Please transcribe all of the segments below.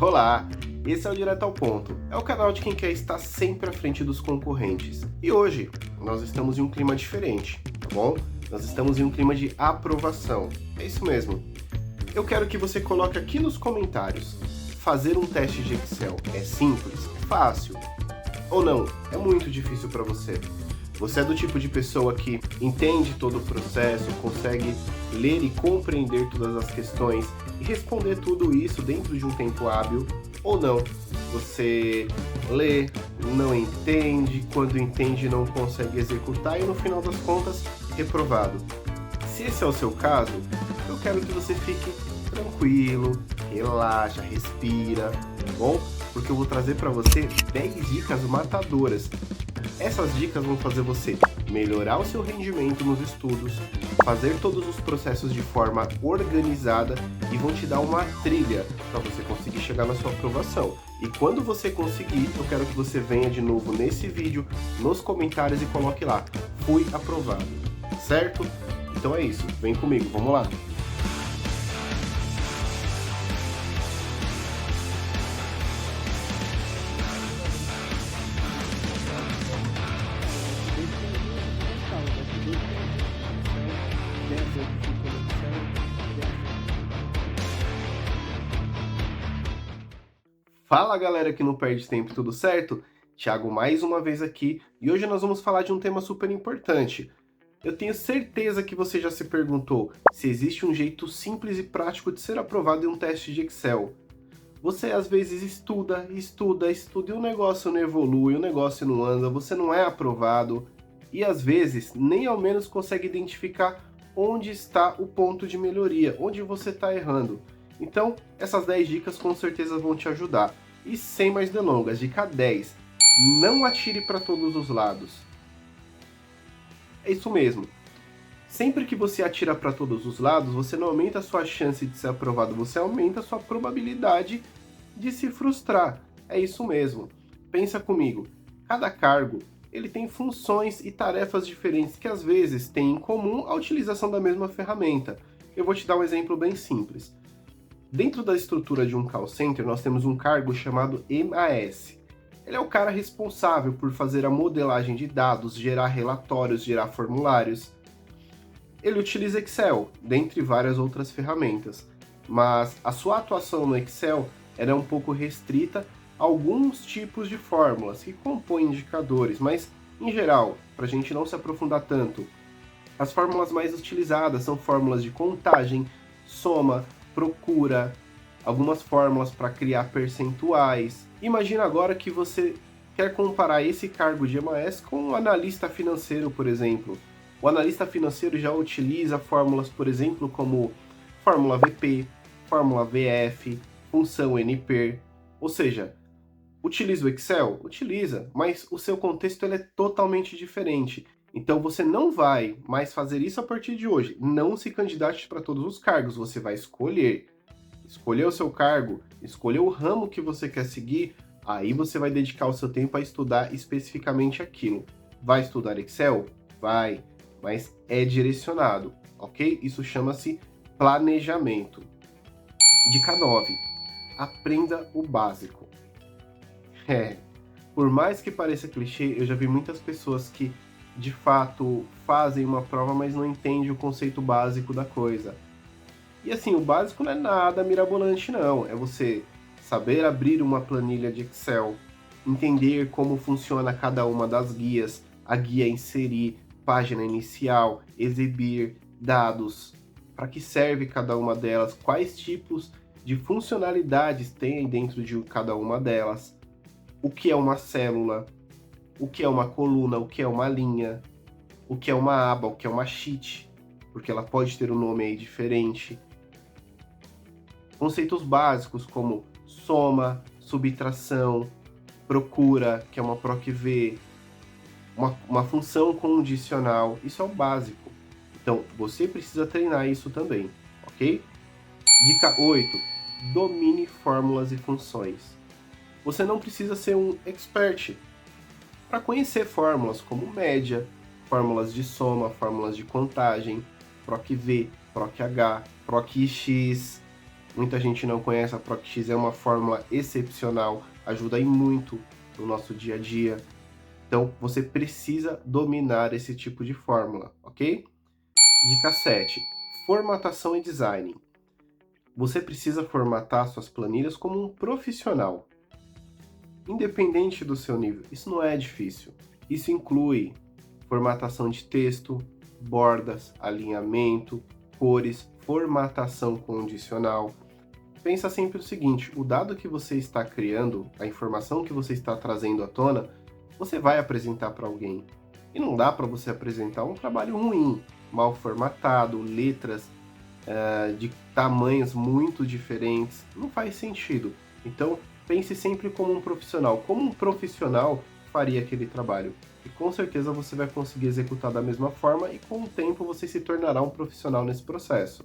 Olá, esse é o Direto ao Ponto. É o canal de quem quer estar sempre à frente dos concorrentes. E hoje nós estamos em um clima diferente, tá bom? Nós estamos em um clima de aprovação. É isso mesmo. Eu quero que você coloque aqui nos comentários. Fazer um teste de Excel é simples? Fácil? Ou não? É muito difícil para você? Você é do tipo de pessoa que entende todo o processo, consegue ler e compreender todas as questões e responder tudo isso dentro de um tempo hábil, ou não? Você lê, não entende, quando entende não consegue executar e no final das contas, reprovado. Se esse é o seu caso, eu quero que você fique tranquilo, relaxa, respira, tá bom? Porque eu vou trazer para você 10 dicas matadoras. Essas dicas vão fazer você melhorar o seu rendimento nos estudos, fazer todos os processos de forma organizada e vão te dar uma trilha para você conseguir chegar na sua aprovação. E quando você conseguir, eu quero que você venha de novo nesse vídeo, nos comentários e coloque lá, fui aprovado, certo? Então é isso, vem comigo, vamos lá! Fala galera que não perde tempo, tudo certo? Thiago mais uma vez aqui e hoje nós vamos falar de um tema super importante. Eu tenho certeza que você já se perguntou se existe um jeito simples e prático de ser aprovado em um teste de Excel. Você às vezes estuda e o negócio não evolui, o negócio não anda, você não é aprovado e às vezes nem ao menos consegue identificar onde está o ponto de melhoria, onde você está errando. Então, essas 10 dicas com certeza vão te ajudar. E sem mais delongas, dica 10: não atire para todos os lados. É isso mesmo. Sempre que você atira para todos os lados, você não aumenta a sua chance de ser aprovado, você aumenta a sua probabilidade de se frustrar. É isso mesmo. Pensa comigo. Cada cargo, ele tem funções e tarefas diferentes que às vezes têm em comum a utilização da mesma ferramenta. Eu vou te dar um exemplo bem simples. Dentro da estrutura de um call center, nós temos um cargo chamado MAS. Ele é o cara responsável por fazer a modelagem de dados, gerar relatórios, gerar formulários. Ele utiliza Excel, dentre várias outras ferramentas, mas a sua atuação no Excel era um pouco restrita a alguns tipos de fórmulas que compõem indicadores, mas, em geral, para a gente não se aprofundar tanto, as fórmulas mais utilizadas são fórmulas de contagem, soma, procura, algumas fórmulas para criar percentuais. Imagina agora que você quer comparar esse cargo de MAS com um analista financeiro, por exemplo. O analista financeiro já utiliza fórmulas, por exemplo, como fórmula VP, fórmula VF, função NP, ou seja, utiliza o Excel? Utiliza, mas o seu contexto ele é totalmente diferente. Então você não vai mais fazer isso a partir de hoje. Não se candidate para todos os cargos, você vai escolher. Escolher o seu cargo, escolher o ramo que você quer seguir, aí você vai dedicar o seu tempo a estudar especificamente aquilo. Vai estudar Excel? Vai, mas é direcionado, ok? Isso chama-se planejamento. Dica 9: aprenda o básico. Por mais que pareça clichê, eu já vi muitas pessoas que de fato fazem uma prova, mas não entendem o conceito básico da coisa. E assim, o básico não é nada mirabolante não, é você saber abrir uma planilha de Excel, entender como funciona cada uma das guias, a guia inserir, página inicial, exibir, dados, para que serve cada uma delas, quais tipos de funcionalidades tem dentro de cada uma delas, o que é uma célula, o que é uma coluna, o que é uma linha, o que é uma aba, o que é uma sheet, porque ela pode ter um nome aí diferente. Conceitos básicos como soma, subtração, procura, que é uma PROC-V, uma função condicional, isso é o básico. Então, você precisa treinar isso também, ok? Dica 8: domine fórmulas e funções. Você não precisa ser um expert para conhecer fórmulas como média, fórmulas de soma, fórmulas de contagem, PROC-V, PROC-H, PROC-X. Muita gente não conhece, a PROC-X é uma fórmula excepcional, ajuda aí muito no nosso dia a dia. Então, você precisa dominar esse tipo de fórmula, ok? Dica 7. Formatação e design. Você precisa formatar suas planilhas como um profissional, independente do seu nível. Isso não é difícil. Isso inclui formatação de texto, bordas, alinhamento, cores, formatação condicional. Pensa sempre o seguinte: o dado que você está criando, a informação que você está trazendo à tona, você vai apresentar para alguém. E não dá para você apresentar um trabalho ruim, mal formatado, letras de tamanhos muito diferentes. Não faz sentido. Então, pense sempre como um profissional. Como um profissional faria aquele trabalho. E com certeza você vai conseguir executar da mesma forma e com o tempo você se tornará um profissional nesse processo.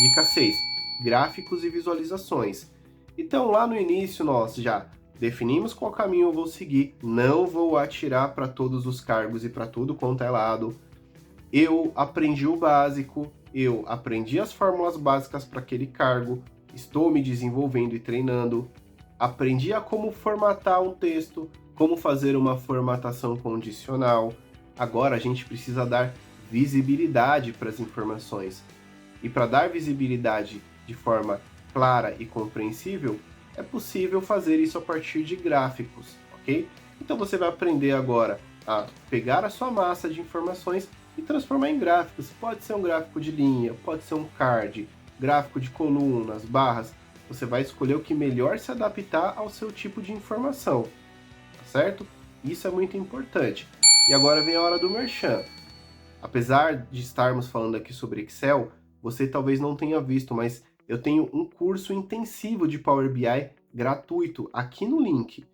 Dica 6. Gráficos e visualizações. Então, lá no início, nós já definimos qual caminho eu vou seguir, não vou atirar para todos os cargos e para tudo quanto é lado. Eu aprendi o básico, eu aprendi as fórmulas básicas para aquele cargo, estou me desenvolvendo e treinando, aprendi a como formatar um texto, como fazer uma formatação condicional. Agora a gente precisa dar visibilidade para as informações. E para dar visibilidade de forma clara e compreensível, é possível fazer isso a partir de gráficos, ok? Então você vai aprender agora a pegar a sua massa de informações e transformar em gráficos. Pode ser um gráfico de linha, pode ser um card, gráfico de colunas, barras. Você vai escolher o que melhor se adaptar ao seu tipo de informação, tá certo? Isso é muito importante. E agora vem a hora do merchan. Apesar de estarmos falando aqui sobre Excel, você talvez não tenha visto, mas eu tenho um curso intensivo de Power BI gratuito aqui no link.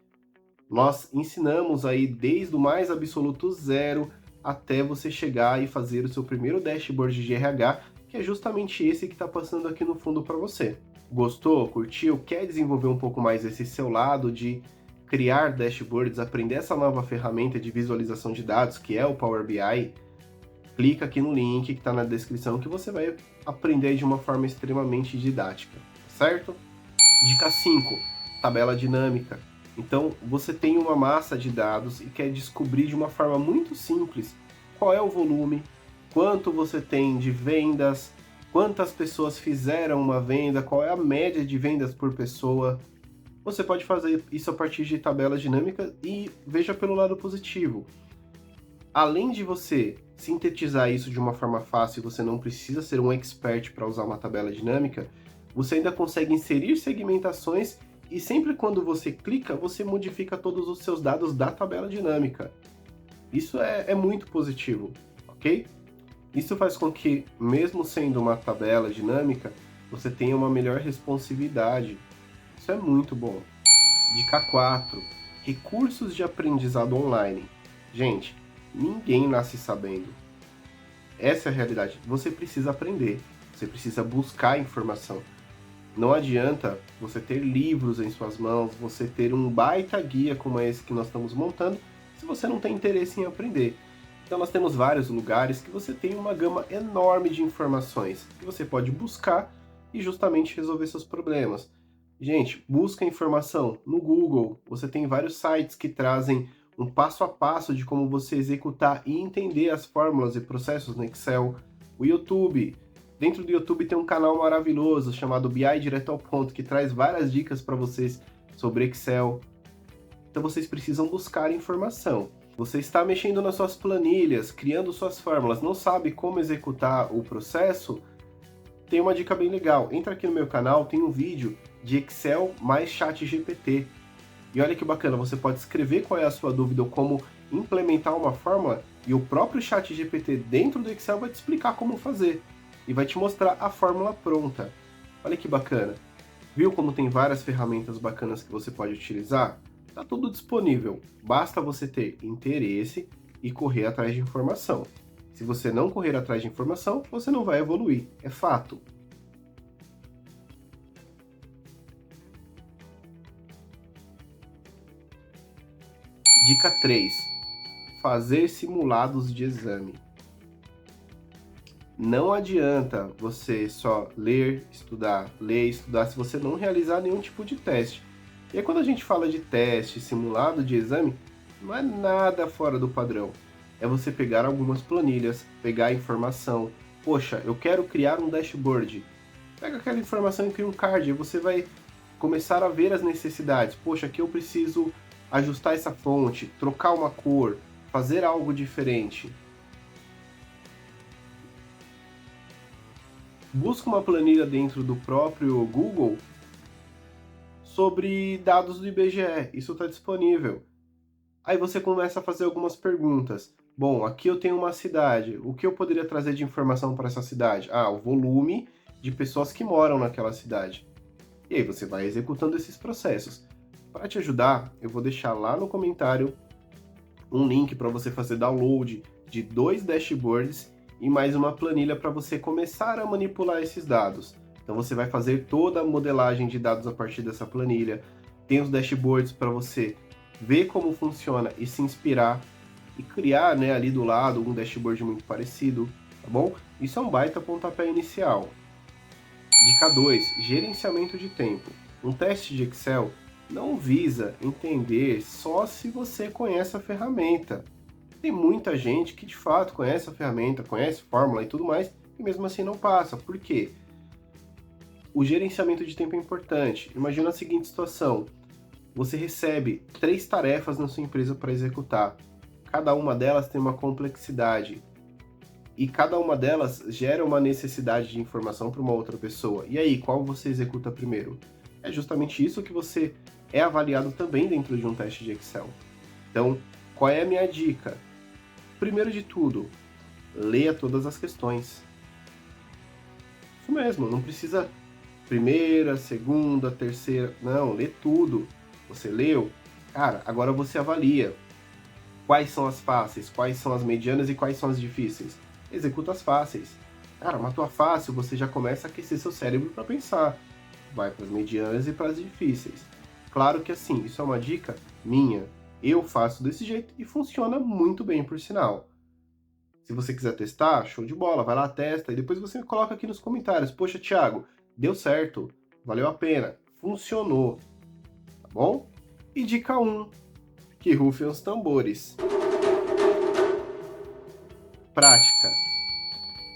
Nós ensinamos aí desde o mais absoluto zero até você chegar e fazer o seu primeiro dashboard de RH, que é justamente esse que está passando aqui no fundo para você. Gostou? Curtiu? Quer desenvolver um pouco mais esse seu lado de criar dashboards, aprender essa nova ferramenta de visualização de dados que é o Power BI? Clica aqui no link que está na descrição que você vai aprender de uma forma extremamente didática, certo? Dica 5, tabela dinâmica. Então, você tem uma massa de dados e quer descobrir de uma forma muito simples qual é o volume, quanto você tem de vendas, quantas pessoas fizeram uma venda, qual é a média de vendas por pessoa. Você pode fazer isso a partir de tabelas dinâmicas e veja pelo lado positivo. Além de você sintetizar isso de uma forma fácil, você não precisa ser um expert para usar uma tabela dinâmica, você ainda consegue inserir segmentações e sempre quando você clica, você modifica todos os seus dados da tabela dinâmica. Isso é muito positivo, ok? Isso faz com que, mesmo sendo uma tabela dinâmica, você tenha uma melhor responsividade. Isso é muito bom. Dica 4. Recursos de aprendizado online. Gente, ninguém nasce sabendo. Essa é a realidade. Você precisa aprender, você precisa buscar informação. Não adianta você ter livros em suas mãos, você ter um baita guia como esse que nós estamos montando, se você não tem interesse em aprender. Então nós temos vários lugares que você tem uma gama enorme de informações que você pode buscar e justamente resolver seus problemas. Gente, busca informação no Google. Você tem vários sites que trazem um passo a passo de como você executar e entender as fórmulas e processos no Excel. O YouTube. Dentro do YouTube tem um canal maravilhoso chamado BI Direto ao Ponto, que traz várias dicas para vocês sobre Excel. Então vocês precisam buscar informação. Você está mexendo nas suas planilhas, criando suas fórmulas, não sabe como executar o processo? Tem uma dica bem legal. Entra aqui no meu canal, tem um vídeo de Excel mais ChatGPT. E olha que bacana, você pode escrever qual é a sua dúvida ou como implementar uma fórmula e o próprio ChatGPT dentro do Excel vai te explicar como fazer e vai te mostrar a fórmula pronta. Olha que bacana. Viu como tem várias ferramentas bacanas que você pode utilizar? Tá tudo disponível. Basta você ter interesse e correr atrás de informação. Se você não correr atrás de informação, você não vai evoluir. É fato. Dica 3. Fazer simulados de exame. Não adianta você só ler, estudar, se você não realizar nenhum tipo de teste. E aí quando a gente fala de teste, simulado de exame, não é nada fora do padrão. É você pegar algumas planilhas, pegar a informação. Poxa, eu quero criar um dashboard. Pega aquela informação e cria um card, e você vai começar a ver as necessidades. Poxa, aqui eu preciso ajustar essa fonte, trocar uma cor, fazer algo diferente. Busca uma planilha dentro do próprio Google sobre dados do IBGE, isso está disponível. Aí você começa a fazer algumas perguntas. Bom, aqui eu tenho uma cidade, o que eu poderia trazer de informação para essa cidade? Ah, o volume de pessoas que moram naquela cidade. E aí você vai executando esses processos. Para te ajudar, eu vou deixar lá no comentário um link para você fazer download de 2 dashboards e mais uma planilha para você começar a manipular esses dados. Então você vai fazer toda a modelagem de dados a partir dessa planilha. Tem os dashboards para você ver como funciona e se inspirar e criar, né, ali do lado um dashboard muito parecido, tá bom? Isso é um baita pontapé inicial. Dica 2, gerenciamento de tempo. Um teste de Excel não visa entender só se você conhece a ferramenta. Tem muita gente que de fato conhece a ferramenta, conhece fórmula e tudo mais, e mesmo assim não passa. Por quê? O gerenciamento de tempo é importante. Imagina a seguinte situação: você recebe 3 tarefas na sua empresa para executar. Cada uma delas tem uma complexidade. E cada uma delas gera uma necessidade de informação para uma outra pessoa. E aí, qual você executa primeiro? É justamente isso que você é avaliado também dentro de um teste de Excel. Então, qual é a minha dica? Primeiro de tudo, leia todas as questões. Isso mesmo, não precisa primeira, segunda, terceira, não, lê tudo. Você leu, cara, agora você avalia quais são as fáceis, quais são as medianas e quais são as difíceis. Executa as fáceis. Cara, matou a fácil, você já começa a aquecer seu cérebro para pensar. Vai para as medianas e para as difíceis. Claro que assim, isso é uma dica minha. Eu faço desse jeito e funciona muito bem, por sinal. Se você quiser testar, show de bola, vai lá, testa e depois você coloca aqui nos comentários. Poxa, Thiago, deu certo, valeu a pena, funcionou, tá bom? E dica 1, que rufem os tambores. Prática.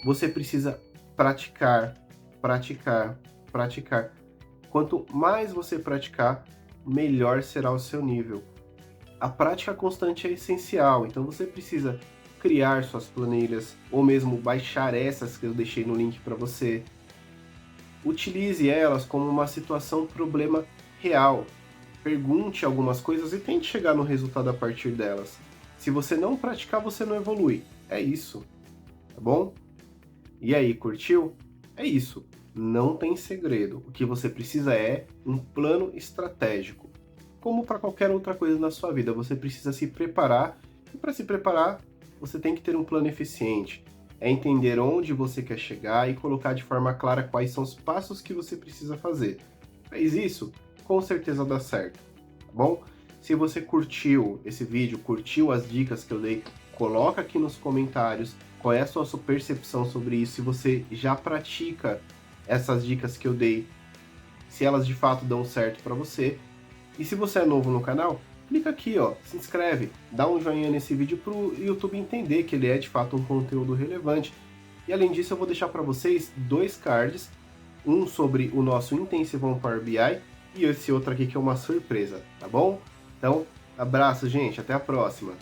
Você precisa praticar, praticar, praticar. Quanto mais você praticar, melhor será o seu nível. A prática constante é essencial, então você precisa criar suas planilhas, ou mesmo baixar essas que eu deixei no link para você. Utilize elas como uma situação problema real. Pergunte algumas coisas e tente chegar no resultado a partir delas. Se você não praticar, você não evolui. É isso, tá bom? E aí, curtiu? É isso. Não tem segredo. O que você precisa é um plano estratégico. Como para qualquer outra coisa na sua vida, você precisa se preparar. E para se preparar, você tem que ter um plano eficiente. É entender onde você quer chegar e colocar de forma clara quais são os passos que você precisa fazer. Fez isso? Com certeza dá certo, tá bom? Se você curtiu esse vídeo, curtiu as dicas que eu dei, coloca aqui nos comentários qual é a sua percepção sobre isso, se você já pratica essas dicas que eu dei, se elas de fato dão certo para você. E se você é novo no canal, clica aqui, ó, se inscreve, dá um joinha nesse vídeo para o YouTube entender que ele é de fato um conteúdo relevante. E além disso, eu vou deixar para vocês 2 cards, um sobre o nosso intensivão Power BI e esse outro aqui que é uma surpresa, tá bom? Então, abraço, gente, até a próxima!